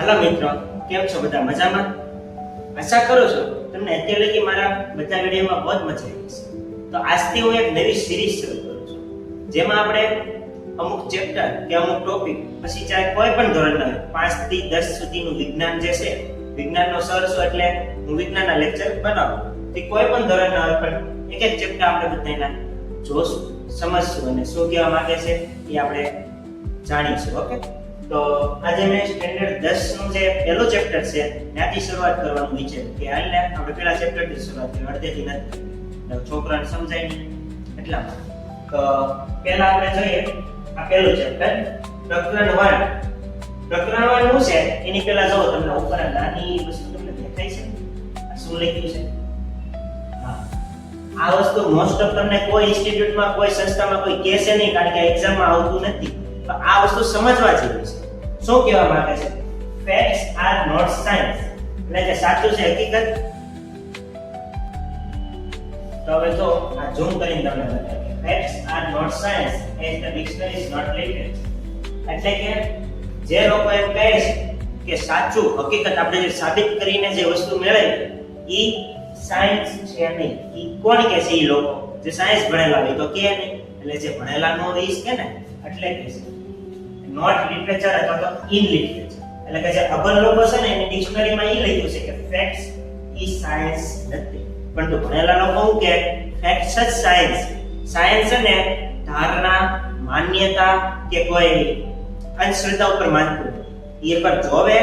હાલો મિત્રો, કેમ છો બધા? મજામાં? આશા કરું છું તમને અત્યારે લગી મારા બધા વિડીયોમાં બહુ જ મજા આવી છે. તો આજથી હું એક નવી સિરીઝ શરૂ કરું છું, જેમાં આપણે અમુક ચેપ્ટર કે અમુક ટોપિક, પછી ચાહે કોઈ પણ ધોરણના 5 થી 10 સુધીનું વિજ્ઞાન જે છે, વિજ્ઞાનનો સર છું એટલે હું વિજ્ઞાનના લેક્ચર બનાવું. તે કોઈ પણ ધોરણના હોય પણ એક એક ચેપ્ટર આપણે બધાના જોશું, સમજશું અને શું કહેવા માંગે છે એ આપણે જાણીશું. ઓકે, તો આજે મેં સ્ટેન્ડર્ડ 10 નું જે પહેલું ચેપ્ટર છે ત્યાંથી શરૂઆત કરવાનું વિચાર્યું કે હાલ આપણે પહેલા ચેપ્ટરથી શરૂઆત કરીએ, અડધેથી નથી, છોકરાને સમજાય નહીં એટલા માટે. તો પહેલા આપણે જોઈએ આ પહેલું ચેપ્ટર પ્રકરણ 1. પ્રકરણ 1 શું છે એની પહેલા જો તમને ઉપર નાની વસ્તુ તમને દેખાય છે, આ શું લખ્યું છે? આ વસ્તુ મોસ્ટ ઓફ તમને કોઈ ઇન્સ્ટિટ્યૂટમાં, કોઈ સંસ્થામાં કોઈ કહેશે નહીં, કારણ કે એક્ઝામમાં આવતું નથી. તો આ વસ્તુ સમજવા જેવી છે. શું કહેવા માંગે છે? ફેક્ટ્સ આર નોટ સાયન્સ, એટલે કે સાચું છે હકીકત. તો હવે જો આ ઝૂમ કરીને તમને બતાવીએ. Facts are not science as the dictionary is not literature. એટલે કે જે લોકો એમ કહે છે કે સાચું હકીકત આપણે જે સાબિત કરીને જે વસ્તુ મેળવી ઈ સાયન્સ છે નહીં. ઈ કોણ કહે છે? ઈ લોકો જે સાયન્સ ભણેલા હોય તો કે નહીં, એટલે જે ભણેલા નો હોય કે ને એટલે કે છે નોટ લિટરેચર અથવા તો ઇન લિટરેચર. એટલે કે જે અભણ લોકો છે ને એની ડિક્શનરીમાં ઈ લખ્યું છે કે ફેક્ટ્સ ઈ સાયન્સ નથી, પરંતુ ભણેલા લોકો શું કે ફેક્ટ્સ જ સાયન્સ. સાયન્સ ને ધારણા, માન્યતા કે કોઈ અંધશ્રદ્ધા ઉપર માનતું એ પર જોવે,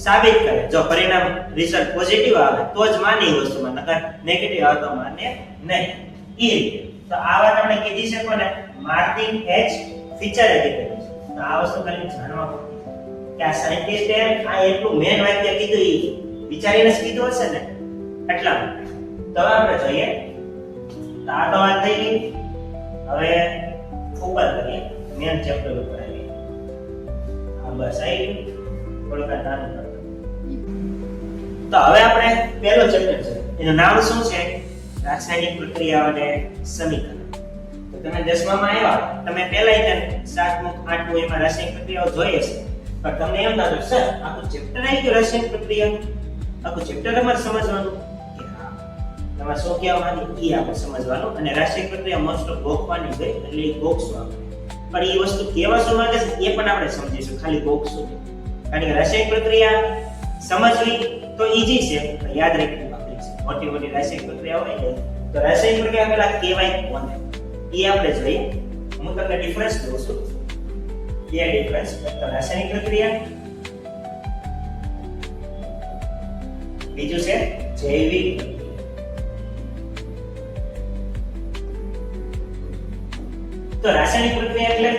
સાબિત કરે. જો પરિણામ રિઝલ્ટ પોઝિટિવ આવે તો જ માને એ વસ્તુમાં, નકર નેગેટિવ આવે તો માને નહીં. એ રીતે તો આ વાત આપણે કીધી છે કોને? માર્ટિન એચ ફિચરે કીધું છે. તો આ વસ્તુ ખાલી જાણવા પડતી કે આ સાયન્ટિસ્ટે આ એટલું મેન વાક્ય કીધું એ વિચારીને જ કીધું હશે ને એટલા માટે. તો આપણે જોઈએ તો આ તો વાત થઈ ગઈ. હવે ઉપર કરીએ, મેન ચેપ્ટર ઉપર આવીએ. આ બસ આવી ગયું, થોડુંક નાનું કરતો. તો હવે આપણે પહેલો ચેપ્ટર છે, એનું નામ શું છે? રાસાયણિક પ્રક્રિયાઓ અને સમીકરણ. તો તમે 10માં આવ્યા, તમે પહેલા 7મું 8મું એમાં રાસાયણિક પ્રક્રિયાઓ જોઈએ છે, પણ તમને એમ થતું સર આખું ચેપ્ટર આવી ગયું રાસાયણિક પ્રક્રિયા, આખું ચેપ્ટર અમારે સમજવાનું કે હા તમારે શું કહેવા માંગે એ આપણે સમજવાનું. અને રાસાયણિક પ્રક્રિયા મોસ્ટ ઓફ ગોખવાની હોય એટલે એ ગોખશું આપણે, પણ એ વસ્તુ કેવા શું માંગે છે એ પણ આપણે સમજીશું, ખાલી ગોખશું નહીં. કારણ કે રાસાયણિક પ્રક્રિયા સમજવી તો ઈઝી છે, યાદ રાખવી અઘરી છે. મોટી મોટી રાસાયણિક પ્રક્રિયા હોય ને તો રાસાયણિક પ્રક્રિયા પેલા કહેવાય કોને એ આપણે જોઈએ. હું તમને ડિફરન્સ દઉં છું, બે ડિફરન્સ. તો રાસાયણિક પ્રક્રિયા, બીજું છે જૈવિક પ્રક્રિયા. તો રાસાયણિક પ્રક્રિયા એટલે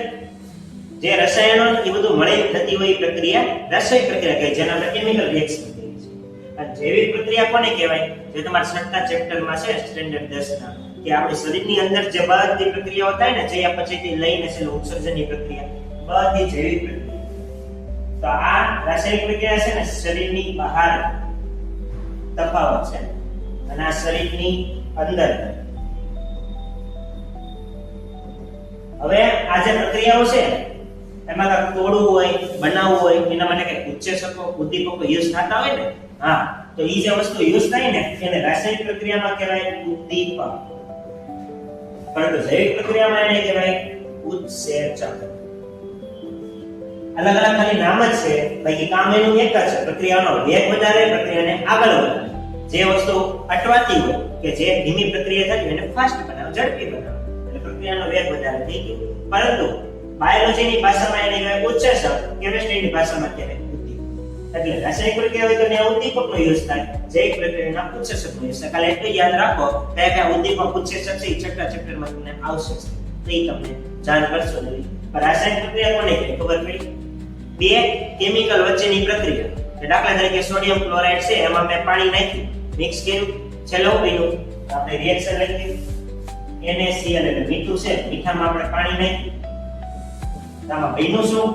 જે રસાયણો એ બધું મળે થતી હોય પ્રક્રિયા રાસાયણિક પ્રક્રિયા કહે, જેને આપણે કેમિકલ રિએક્શન કહીએ છીએ. અને જૈવિક પ્રક્રિયા કોને કહેવાય? જે તમારા 6થા ચેપ્ટરમાં છે સ્ટેન્ડર્ડ 10 ના, કે આપણી શરીરની અંદર જે બધી પ્રક્રિયાઓ થાય ને, ચયાપચયથી લઈને છેલ્લે ઉત્સર્જનની પ્રક્રિયા, બધી જૈવિક પ્રક્રિયા. તો આ રાસાયણિક પ્રક્રિયા છે ને શરીરની બહાર તફાવત છે, અને આ શરીરની અંદર. હવે આ જે પ્રક્રિયાઓ છે એમાં કાંઈક તોડવું હોય, બનાવવું હોય, એના માટે કઈ ઉત્સેચકો, ઉદ્દીપકો યુઝ થતા હોય ને, હા, તો એ જે વસ્તુ યુઝ થાય ને એને રાસાયણિક પ્રક્રિયામાં કહેવાય ઉદ્દીપક, પરંતુ જૈવિક પ્રક્રિયામાં એને કહેવાય ઉત્સેચક. અલગ અલગ ખાલી નામ જ છે, બાકી કામ એનું એક જ છે. પ્રક્રિયાનો વેગ વધારે, પ્રક્રિયાને આગળ વધારે. જે વસ્તુ અટવાતી હોય કે જે ધીમી પ્રક્રિયા થતી એને ફાસ્ટ બનાવે, ઝડપી બનાવે, એટલે પ્રક્રિયાનો વેગ વધારે થઈ ગયો. પરંતુ બાયોલોજીની ભાષામાં એને કહેવાય ઉત્સેચક, કેમિસ્ટ્રીની ભાષામાં કહેવાય ઉદ્દીપક. એટલે રાસાયણિક પ્રક્રિયા હોય તો ત્યાં ઉદ્દીપકનો યુઝ થાય, જૈવિક પ્રક્રિયાના ઉત્સેચકનો યુઝ થાય. ખાલી એટલું યાદ રાખો કે આ ઉદ્દીપક ઉત્સેચક છે, 6થા ચેપ્ટરમાં તમને આવશે, તો એ તમને જાણ કરશો નહીં. પણ રાસાયણિક પ્રક્રિયા કોને કહેવાય ખબર પડી? બે કેમિકલ વચ્ચેની પ્રક્રિયા. દાખલા તરીકે સોડિયમ ક્લોરાઇડ છે, એમાં મેં પાણી નાખ્યું, મિક્સ કર્યું, છેલ્લે ઉભીનું આપણે રિએક્શન લખ્યું NaCl, એટલે મીઠું છે, મીઠામાં આપણે પાણી નાખ્યું, આમાં બન્યું શું?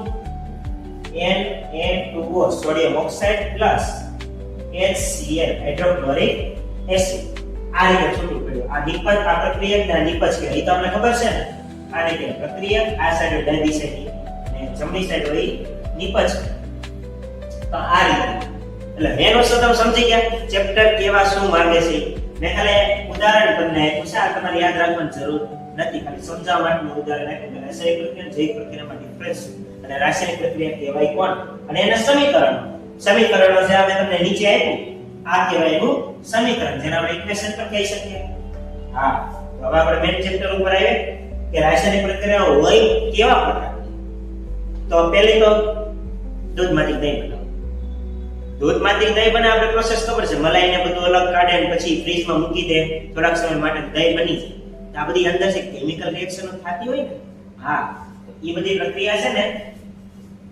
Na2O sodium oxide plus HCl hydrochloric acid. આ રીતે છૂટું પડ્યું. આ નિપજ, આ પ્રક્રિયા નિપજ કહેવાય. એ તો તમને ખબર છે ને, આ રીતે પ્રક્રિયા, આ સાઈડ ડાબી સાઈડ અને જમણી સાઈડ હોય નિપજ. તો આ રીતે એટલે મેન વસ્તુ તમે સમજી ગયા ચેપ્ટર કેવા શું માંગે છે. મેં ખાલી ઉદાહરણ તમને આપ્યું છે, આ તમારે યાદ રાખવાની જરૂર નથી, ખાલી સમજાવવા માટેનું ઉદાહરણ આપ્યું કે રાસાયણિક પ્રક્રિયા જૈવિક પ્રક્રિયામાં ડિફરન્સ અને રાસાયણિક પ્રક્રિયા કહેવાય કોણ અને એના સમીકરણો જે અમે તમને નીચે આપ્યું આ કહેવાય એનું સમીકરણ જેને આપણે ઇક્વેશન પણ કહી શકીએ. હા, તો હવે આપણે મેન ચેપ્ટર ઉપર આવીએ કે રાસાયણિક પ્રક્રિયાઓ હોય કેવા પ્રકારની. તો પહેલી તો દૂધમાંથી દહીં બનાવવું. દૂધમાંથી દહીં બનાવે આપણે પ્રોસેસ ખબર છે, મલાઈને બધું અલગ કાઢે અને પછી ફ્રીજમાં મૂકી દે થોડાક સમય માટે દહીં બની જાય. આ બધી અંદર છે કેમિકલ રિએક્શનો થતી હોય ને, હા એ બધી પ્રક્રિયા છે ને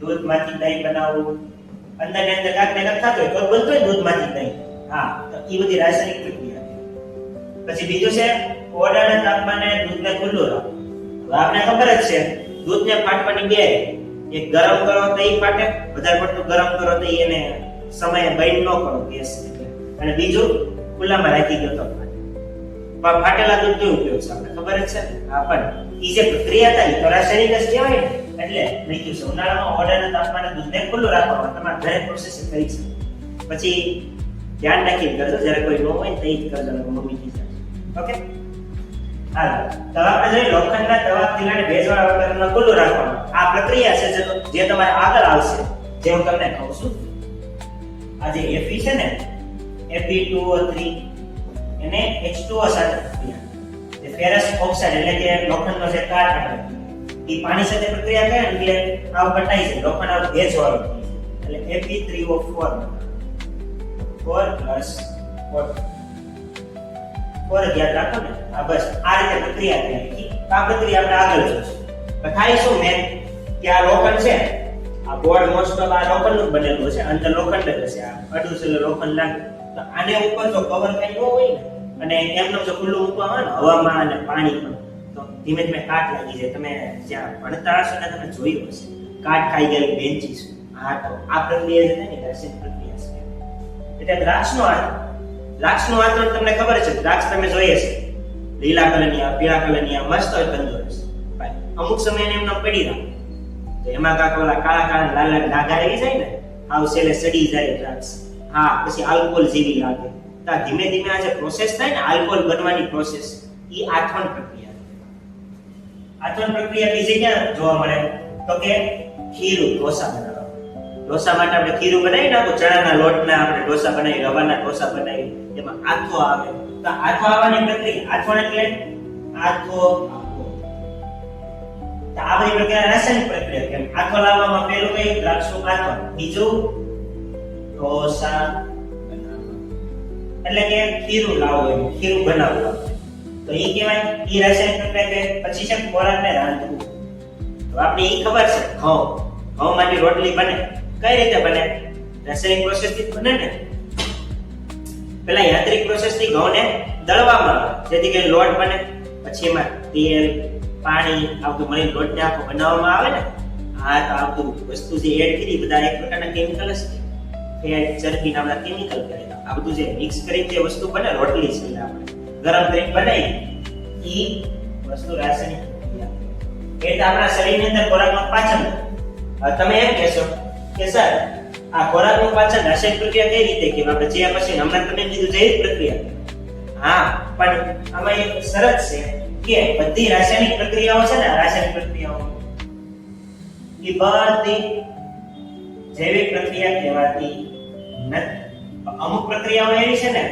દૂધમાંથી દહીં બનાવવું અંદર ને અંદર કાંઈક ને કાંઈક થતું હોય તો બનતું હોય દૂધમાંથી દહીં. હા, તો એ બધી રાસાયણિક પ્રક્રિયા. પછી બીજું છે ઓરડાના તાપમાને દૂધને ખુલ્લું રાખવું. હવે આપણે ખબર જ છે દૂધને ફાટવાની બે, એક ગરમ કરો તો એ ફાટે, વધારે પડતું ગરમ કરો તો એને સમયે બાઈન્ડ ન કરો ગેસ, અને બીજું ખુલ્લામાં રાખી ગયો તો ફાટેલા દૂધનો ઉપયોગ છે આપણે ખબર જ છે. હા, પણ એ જે પ્રક્રિયા થાય તો રાસાયણિક જ કહેવાય ને. એટલે લખ્યું છે ઉનાળામાં ઓરડાના તાપમાને દૂધને ખુલ્લું રાખવામાં તમારે ઘરે પ્રોસેસ કરી શકો. પછી ધ્યાન રાખીને કરજો, જ્યારે કોઈ ન હોય ને તો એ જ કરજો, મમ્મી કીધા. ઓકે, હાલ તો આપણે જોઈએ લોખંડના તવા ખીલાને ભેજવાળા વાતાવરણમાં ખુલ્લું રાખવાનું. આ પ્રક્રિયા છે જે તમારે આગળ આવશે, જે હું તમને કહું છું. આ જે Fe છે ને Fe2O3 એને H2O સાથે પ્રક્રિયા, જે ફેરસ ઓક્સાઇડ એટલે કે લોખંડનો જે કાટ આપણે એ પાણી સાથે પ્રક્રિયા કરે એટલે આવ કટાઈ જાય, લોખંડ આવ ભેજવાળું થઈ જાય એટલે Fe3O4 4 4 યાદ રાખો ને. આ બસ આ રીતે પ્રક્રિયા થાય. આ પ્રક્રિયા આપણે આગળ જોઈશું. પણ થાય શું મેં કે આ લોખંડ છે, આ બોર્ડ મોસ્ટ ઓફ આ લોખંડનું બનેલું છે, અંદર લોખંડ જ છે, આ અડું છે લોખંડ લાગે. તો આને ઉપર જો કવર કઈ ન હોય ને અને એમનો જો ખુલ્લું મૂકવામાં આવે ને હવામાં અને પાણી પણ તો ધીમે ધીમે કાટ લાગી જાય. તમે જ્યાં ભણતા હશો ને તમે જોયું હશે કાટ ખાઈ ગયેલી બેન્ચીસ. હા, તો આ પ્રક્રિયા છે ને રાસાયણિક પ્રક્રિયા છે. એટલે દ્રાક્ષનું આચરણ તમને ખબર છે, દ્રાક્ષ તમે જોઈએ છે લીલા કલરની આ પીળા કલરની આ મસ્ત હોય તંદુરસ્ત, અમુક સમયે એમને પડી રાખે તો એમાં કાંક ઓલા કાળા કાળા લાલ લાલ ડાઘા રહી જાય ને, આવ સેલે સડી જાય દ્રાક્ષ. હા, પછી આલ્કોહોલ જેવી લાગે. તો ધીમે ધીમે આ જે પ્રોસેસ થાય ને આલ્કોહોલ બનવાની પ્રોસેસ, એ આથવણ પ્રક્રિયા. આથવણ પ્રક્રિયા બીજી ક્યાં જોવા મળે તો કે ખીરું ઢોસા બનાવવા. ઢોસા માટે આપણે ખીરું બનાવી ને ચણાના લોટના આપણે ઢોસા બનાવી, રવાના ઢોસા બનાવી, એમાં આથો આવે. તો આથો આવવાની પ્રક્રિયા, આથવણ એટલે આથો આપવો. તો આ બધી પ્રક્રિયા રાસાયણિક પ્રક્રિયા. કેમ આથો લાવવામાં પહેલું કઈ દ્રાક્ષનું આથવણ, બીજું ઢોસા બનાવવા એટલે કે ખીરું લાવવું, ખીરું બનાવવું. તો એ કહેવાય એ રાસાયણિક પ્રક્રિયા. પછી છે ખોરાકને રાંધવું. તો આપણે એ ખબર છે ઘઉંમાંથી રોટલી બને. કઈ રીતે બને? રાસાયણિક પ્રોસેસ થી બને ને. પેલા યાંત્રિક પ્રોસેસ થી ઘઉંને દળવામાં આવે જેથી કરીને લોટ બને. પછી એમાં તેલ પાણી આવતું મળીને લોટને આખો બનાવવામાં આવે ને. હા, તો આવતું વસ્તુ જે એડ કરી બધા એક પ્રકારના કેમિકલ છે, ફેટ ચરબી નામના કેમિકલ કરે. આ બધું જે મિક્સ કરીને જે વસ્તુ બને રોટલી છે આપણે ગરમ કરીને બનાવી, એ વસ્તુ રાસાયણિક પ્રક્રિયા. એટલે આપણા શરીરની અંદર ખોરાકનું પાચન. તમે એમ કહેશો કે સર આ ખોરાકનું પાચન રાસાયણિક પ્રક્રિયા કઈ રીતે કે આપણે જે પછી હમણાં તમે કીધું જૈવિક પ્રક્રિયા. હા, પણ આમાં એક શરત છે કે બધી રાસાયણિક પ્રક્રિયાઓ છે ને, રાસાયણિક પ્રક્રિયાઓ એ બધી જૈવિક પ્રક્રિયા કહેવાતી નથી. અમુક પ્રક્રિયાઓ એવી છે ને,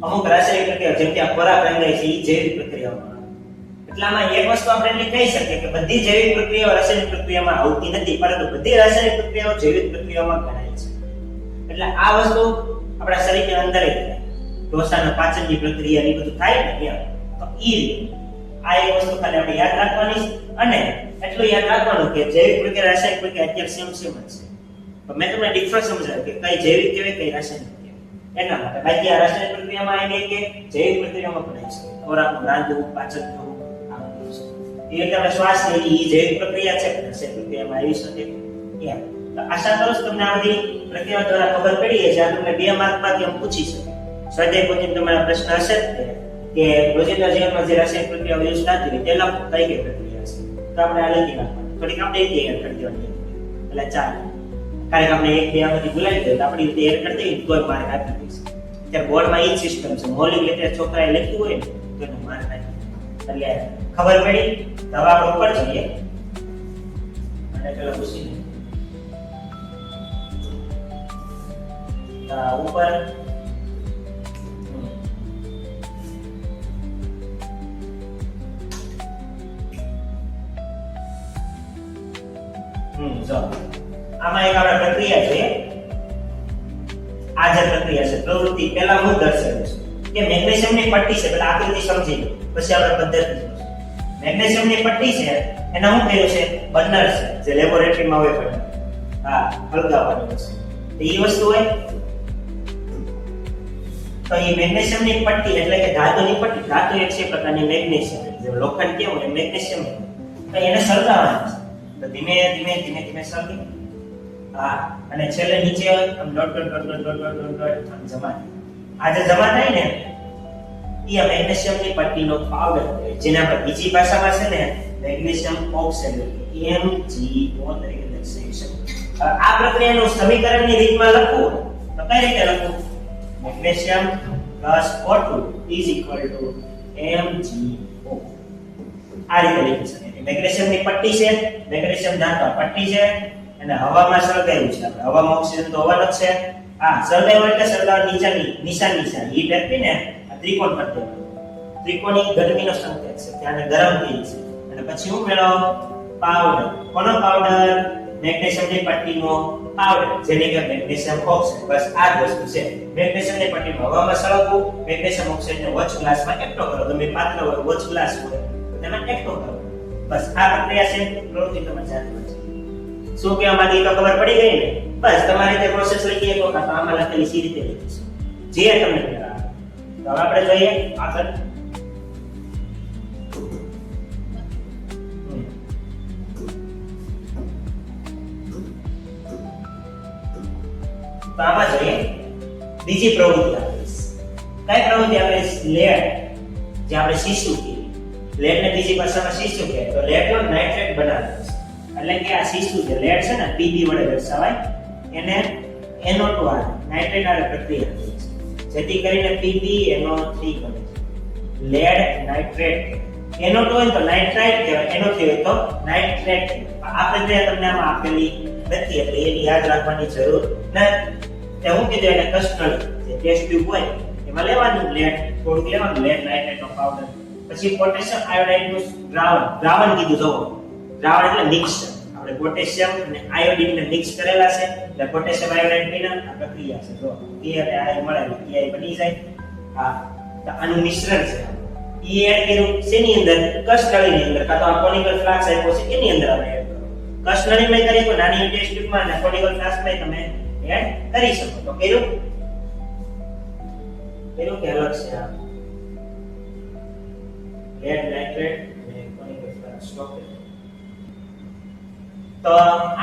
અમુક રાસાયણિક પ્રક્રિયાઓ જેમ કે આ ખોરાક રંગાય છે એ જૈવિક પ્રક્રિયાઓમાં. એટલામાં એક વસ્તુ આપણે કહી શકીએ કે બધી જૈવિક પ્રક્રિયાઓ રાસાયણિક પ્રક્રિયામાં આવતી નથી, પરંતુ બધી રાસાયણિક પ્રક્રિયાઓ જૈવિક પ્રક્રિયામાં ગણાય છે. એટલે આ વસ્તુ આપણા શરીરની અંદર જ થાય. ઢોસાના પાચનની પ્રક્રિયા એ બધું થાય ને ત્યાં, તો આ એક વસ્તુ ખાલી આપણે યાદ રાખવાની છે. અને એટલું યાદ રાખવાનું કે જૈવિક પ્રક્રિયા રાસાયણિક પ્રક્રિયા અત્યારે સેમ જ છે. પણ મેં તમને ડિફરન્સ સમજાવ્યું કે કઈ જૈવિક કહેવાય કઈ રાસાયણિક કહેવાય એના માટે. બાકી આ રાસાયણિક પ્રક્રિયામાં આવી કે જૈવિક પ્રક્રિયામાં ગણાય છે. ખોરાકનું રાંધવું, પાચન થવું, એ રીતે આપણે શ્વાસ લેવી એ જૈવિક પ્રક્રિયા છે, રાસાયણિક પ્રક્રિયામાં આવી શકે એમ. તો આશા કરું છું તમને આ બધી પ્રક્રિયાઓ દ્વારા ખબર પડી છે. આ તમને 2 માર્કમાંથી એમ પૂછી શકે. સ્વાધ્યાય પોથી તમારા પ્રશ્ન હશે કે રોજિંદા જીવનમાં જે રાસાયણિક પ્રક્રિયાઓ યુઝ થતી હોય તેના કઈ કઈ પ્રક્રિયા છે, તો આપણે આ લખી નાખવાનું. થોડીક આપણે યાદ કરી દેવાની એટલે ચાલે. કારણ કે આપણે એક બે આમાંથી ભૂલાઈ ગયો તો આપણી રીતે એડ કરી દઈએ તોય માર્ક આપી દઈશ. ત્યારે બોર્ડમાં એ જ સિસ્ટમ છે, મૌલિક રીતે છોકરાએ લખ્યું હોય ને તો એને માર્ક આપી. એટલે ખબર પડી. તો હવે આપણે ઉપર જઈએ અને પેલા પૂછી લઈએ ઉપર જો આમાં એક આપણે પ્રક્રિયા જોઈએ. આ જે પ્રક્રિયા છે પ્રવૃત્તિ પહેલા હું દર્શાવ્યું છે કે મેગ્નેશિયમની પટ્ટી છે, પેલા આકૃતિ સમજી લો પછી આપણે પદ્ધતિ જોઈશું. મેગ્નેશિયમની પટ્ટી છે એના શું કર્યું છે બર્નર છે, જે લેબોરેટરીમાં હોય બર્નર. હા, હળગાવવાની વસ્તુ. તો એ વસ્તુ હોય તો એ મેગ્નેશિયમની પટ્ટી એટલે કે ધાતુની પટ્ટી, ધાતુ એક છે પ્રકારની મેગ્નેશિયમ, જે લોખંડ કેવું હોય મેગ્નેશિયમ, તો એને સળગાવવાની છે. તો ધીમે ધીમે ધીમે ધીમે સળગી. હા, અને છેલ્લે નીચે આમ dot dot dot dot dot dot dot આમ જમા. આ જે જમા થાય ને એ મેગ્નેશિયમની પટ્ટીનો પાવડર કહેવાય, જેને આપણે બીજી ભાષામાં છે ને મેગ્નેશિયમ ઓક્સાઇડ MgO તરીકે લખી શકીએ. આ પ્રક્રિયાનું સમીકરણની રીતમાં લખવું તો કઈ રીતે લખવું? Magnesium O2 MgO. આ રીતે લખી શકાય. મેગ્નેશિયમની પટ્ટી છે, મેગ્નેશિયમ ધાતુ પટ્ટી છે અને હવામાં સળગાવ્યું છે. આપણે હવામાં ઓક્સિજન તો હવાનો જ છે. હા, સળગાવ્યું એટલે સળગાવવા નીચેની નિશાની છે હીટ આપીને આ ત્રિકોણ કરી દેવાનું. ત્રિકોણી ગરમીનો સંકેત છે, ત્યાં ગરમ થઈ છે. અને પછી હું મેળવો પાવડર. કોનો પાવડર? મેગ્નેશિયમની પટ્ટીનો પાવડર, જેને કે મેગ્નેશિયમ ઓક્સાઇડ. બસ આ જ વસ્તુ છે. મેગ્નેશિયમની પટ્ટીમાં હવામાં સળગવું, મેગ્નેશિયમ ઓક્સાઇડને વોચ ગ્લાસમાં એકઠો કરો. તમે પાત્ર હોય, વોચ ગ્લાસ હોય તો તેમાં એકઠો કરો. બસ આ પ્રક્રિયા છે. પ્રવૃત્તિ તમે જાણો છો. શું કહેવા માંગી તો ખબર પડી ગઈ ને? બસ તમારે રીતે પ્રોસેસ લખી શકો કાં તો આમાં લખેલી સી રીતે લખીશું, જે તમને મેળવે. તો હવે આપણે જોઈએ આગળ. તો આમાં જોઈએ બીજી પ્રવૃત્તિ આપીશ. કઈ પ્રવૃત્તિ આપીશ? લેડ, જે આપણે શીશુ કહીએ. લેડ ને બીજી ભાષામાં શીશુ કહે. તો લેડ નો નાઇટ્રેટ બનાવે છે. એટલે કે આ શીશુ છે, લેડ છે ને Pb વડે દર્શાવાય, એને NO2 આવે, નાઇટ્રેટ આવે પ્રક્રિયા થાય છે, જેથી કરીને PbNO3 બને છે. Lead nitrate. NO2 હોય તો નાઇટ્રાઇટ કહેવાય, NO3 હોય તો નાઇટ્રેટ. આ પ્રક્રિયા તમને આમાં આપેલી નથી એટલે એની યાદ રાખવાની જરૂર નથી. તે હું કીધું એને કસ્ટર્ડ જે ટેસ્ટ ટ્યુબ હોય એમાં લેવાનું લેડ, થોડુંક લેવાનું લેડ નાઇટ્રેટનો પાવડર. પછી પોટેશિયમ આયોડાઇડનું દ્રાવણ કીધું. જો દ્રાવણ એટલે મિક્સર. આપણે પોટેશિયમ અને આયોડિન ને મિક્સ કરેલા છે એટલે પોટેશિયમ આયોડાઇડ વિના આ પ્રક્રિયા છે. જો P અને I મળે એટલે PI બની જાય. હા, તો આનું મિશ્રણ છે. એ એડ કર્યું શેની અંદર? કસનળીની અંદર, કાં તો આ કોનિકલ ફ્લાસ્ક આપ્યો છે એની અંદર આપણે એડ કરો. કસનળીમાં કરીએ તો નાની ટેસ્ટ ટ્યુબમાં અને કોનિકલ ફ્લાસ્કમાં તમે એડ કરી શકો. તો કર્યું કે અલગ છે આ લેડ નાઇટ્રેટ અને કોનિકલ ફ્લાસ્ક. ઓકે, તો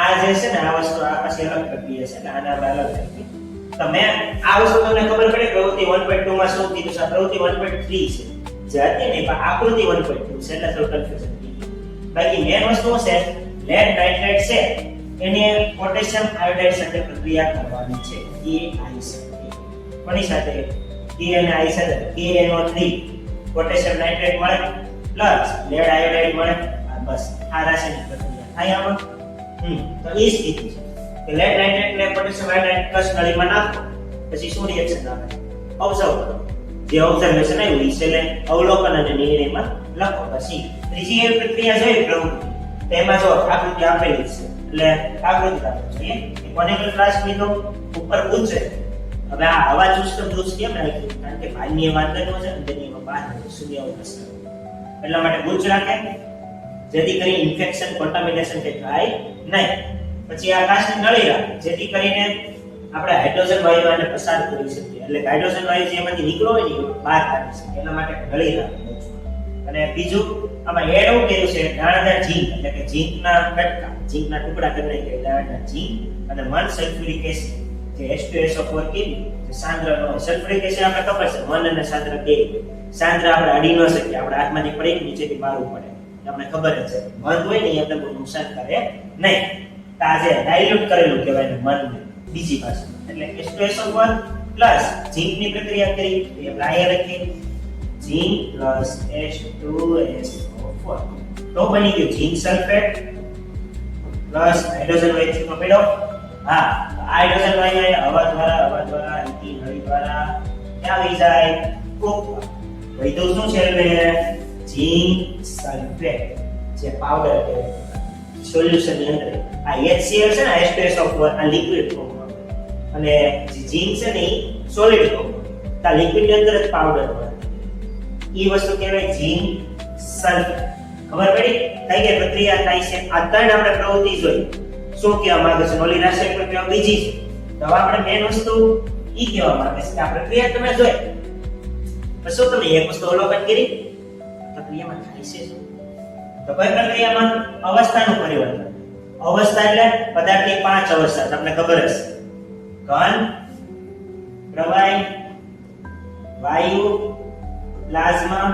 આ જે છે ને આ વસ્તુ આ પછી અલગ પ્રક્રિયા છે એટલે આને આપણે અલગ રાખીએ. તો મેં આ વસ્તુ તમને ખબર પડી પ્રવૃત્તિ 1.2 માં શું કીધું છે? પ્રવૃત્તિ 1.3 છે જે હતી ને પણ આકૃતિ 1.2 છે એટલે થોડું કન્ફ્યુઝન થઈ ગયું. બાકી મેન વસ્તુ છે લેડ નાઇટ્રેટ છે એને પોટેશિયમ આયોડાઇડ સાથે પ્રક્રિયા કરવાની છે. KI સાથે કોની સાથે? K અને I સાથે KNO3 પોટેશિયમ નાઇટ્રેટ મળે પ્લસ લેડ આયોડાઇડ મળે. બસ આ રાસાયણિક પ્રક્રિયા થાય આમાં. તો એ સ્થિતિ છે કે લેડ નાઇટ્રેટ ને પોટેશિયમ આયોડાઇડ પ્લસ નળીમાં નાખો પછી શું રિએક્શન આવે? ઓબ્ઝર્વ કરો. જે ઓબ્ઝર્વેશન આવ્યું એ છેલ્લે અવલોકન અને નિર્ણયમાં લખો. પછી ત્રીજી એવી પ્રક્રિયા જોઈ પ્રવૃત્તિ, તેમાં જો આકૃતિ આપેલી છે એટલે આકૃતિ આપેલી છે. કોનિકલ ફ્લાસ્ક લીધો, ઉપર પૂછે. હવે આ હવા ચુસ્ત બ્રુશ કેમ રાખ્યું? કારણ કે બાહ્ય વાંદરનો છે અને તેની બહાર સૂર્યાવકાશ એટલા માટે બુચ રાખે, જેથી કરીને ઇન્ફેક્શન કોન્ટામિનેશન કે થાય નહીં. પછી આ કાચની નળી રાખે, જેથી કરીને આપણે હાઇડ્રોજન વાયુ આને પસાર કરી શકીએ. એટલે હાઇડ્રોજન વાયુ જેમાંથી નીકળો હોય ને બહાર કાઢી શકીએ એટલા માટે નળી રાખે. અને બીજું આમાં એડ એવું કર્યું છે દાણાદાર ઝીંક, એટલે કે ઝીંકના કટકા, ઝીંકના ટુકડા કરી નાખ્યા દાણાદાર ઝીંક અને 1 સલ્ફ્યુરિક એસિડ જે H2SO4 કીધું જે સાંદ્રનો સલ્ફ્યુરિક એસિડ આપણે ખબર છે 1 અને સાંદ્ર 2. સાંદ્ર આપણે અડી ન શકીએ, આપણે હાથમાંથી પડે નીચેથી બહાર પડે, આપણે ખબર જ છે. બંધ હોય ને એ આપણે બહુ નુકસાન કરે નહીં. તો આ જે ડાયલ્યુટ કરેલું કહેવાય ને મધને બીજી ભાષામાં. એટલે H2SO4 પ્લસ ઝીંકની પ્રક્રિયા કરી તો આપણે અહીંયા લખીએ ઝીંક પ્લસ H2SO4 તો બની ગયું ઝીંક સલ્ફેટ પ્લસ હાઇડ્રોજન વચ્ચેનો પેડો. હા, હાઇડ્રોજન અહીંયા હવા દ્વારા ઇથિન હળી દ્વારા ક્યાં વહી જાય કોકમાં. વધુ શું છે એટલે ઝીંક સલ્ફેટ જે પાવડર કહેવાય સોલ્યુશન ની અંદર. આ HCl છે ને H2SO4 આ લિક્વિડ ફોર્મમાં અને જે ઝીંક છે ને એ સોલિડ ફોર્મમાં. આ લિક્વિડ ની અંદર જ પાવડર હોય. ઈ વસ્તુ કહેવાય ઝીંક સલ્ફેટ. ખબર પડી કઈ કઈ પ્રક્રિયા થાય છે? આ ત્રણ આપણે પ્રવૃત્તિ જોઈ. શું કહેવા માંગે છે? ઓલી રાસાયણિક પ્રક્રિયા બીજી છે. તો આપણે મેન વસ્તુ ઈ કહેવા માંગે છે કે આ પ્રક્રિયા તમે જોઈ પછી શું તમે એક વસ્તુ અવલોકન કરી પ્રક્રિયામાં થાય છે શું? તો કઈ પ્રક્રિયામાં અવસ્થાનું પરિવર્તન. અવસ્થા એટલે પદાર્થની 5 અવસ્થા તમને ખબર હશે. ઘન, પ્રવાહી, વાયુ, પ્લાઝમા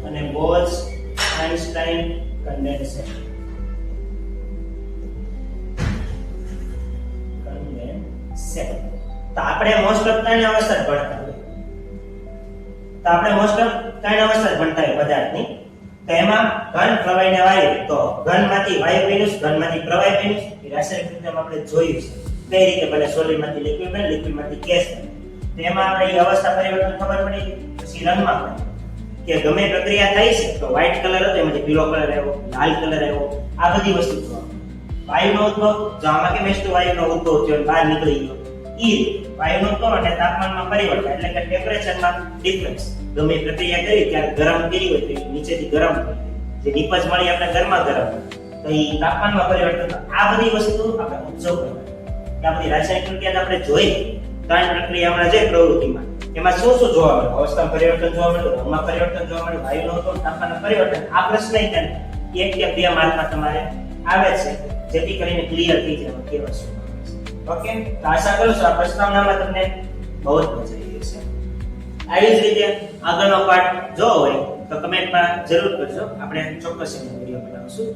અને બોલ્સ-આઇન્સ્ટાઇન કન્ડેન્સેટ. તો આપણે મોસ્ટ ઓફ ત્રણ અવસ્થા જ ભણતા હોય. તો આપણે મોસ્ટ ઓફ ત્રણ અવસ્થા જ ભણતા હોય પદાર્થની. તો એમાં ઘન, પ્રવાહી અને વાયુ. તો ઘનમાંથી વાયુ બન્યું, ઘનમાંથી પ્રવાહી બન્યું. એ રાસાયણિક પ્રક્રિયામાં આપણે જોયું છે કઈ રીતે બને. સોલિડમાંથી લિક્વિડ બને, લિક્વિડમાંથી ગેસ બને. તો એમાં આપણે એ અવસ્થા પરિવર્તન ખબર પડી. પછી રંગમાં પણ કે ગમે પ્રક્રિયા થાય છે તો વ્હાઇટ કલર હતો એમાંથી પીળો કલર આવ્યો, લાલ કલર આવ્યો. આ બધી વસ્તુ જોવા મળે. વાયુનો ઉદ્ભવ, જો આમાં કેમ વાયુનો ઉદ્ભવ થયો બહાર નીકળી ગયો. ઈ વાયુનો ઉદ્ભવ અને તાપમાનમાં પરિવર્તન એટલે કે ટેમ્પરેચરમાં ડિફરન્સ. ગમે પ્રક્રિયા કરી ત્યારે ગરમ કરી હોય તો નીચેથી ગરમ થાય. જે નિપજ મળી આપણે ગરમા ગરમ તો એ તાપમાનમાં પરિવર્તન. આ બધી વસ્તુ આપણે ઓબ્ઝર્વ કરવાની. કે આ બધી રાસાયણિક પ્રક્રિયા આપણે જોઈ ત્રણ પ્રક્રિયા હમણાં જે પ્રવૃત્તિમાં એમાં શું શું જોવા મળે? અવસ્થામાં પરિવર્તન જોવા મળે, રંગમાં પરિવર્તન જોવા મળે, વાયુનો ઉદ્ભવ, તાપમાનમાં પરિવર્તન. આ પ્રશ્ન એક કે બે માર્કમાં તમારે આવે છે જેથી કરીને ક્લિયર થઈ જાય કે વસ્તુ. ઓકે, તો આશા કરું છું આ પ્રસ્તાવનામાં તમને બહુ જ મજા આવી હશે. આવી જ રીતે આગળનો પાર્ટ જો હોય તો કમેન્ટમાં જરૂર કરજો. આપણે ચોક્કસ એનો વિડીયો બનાવશું.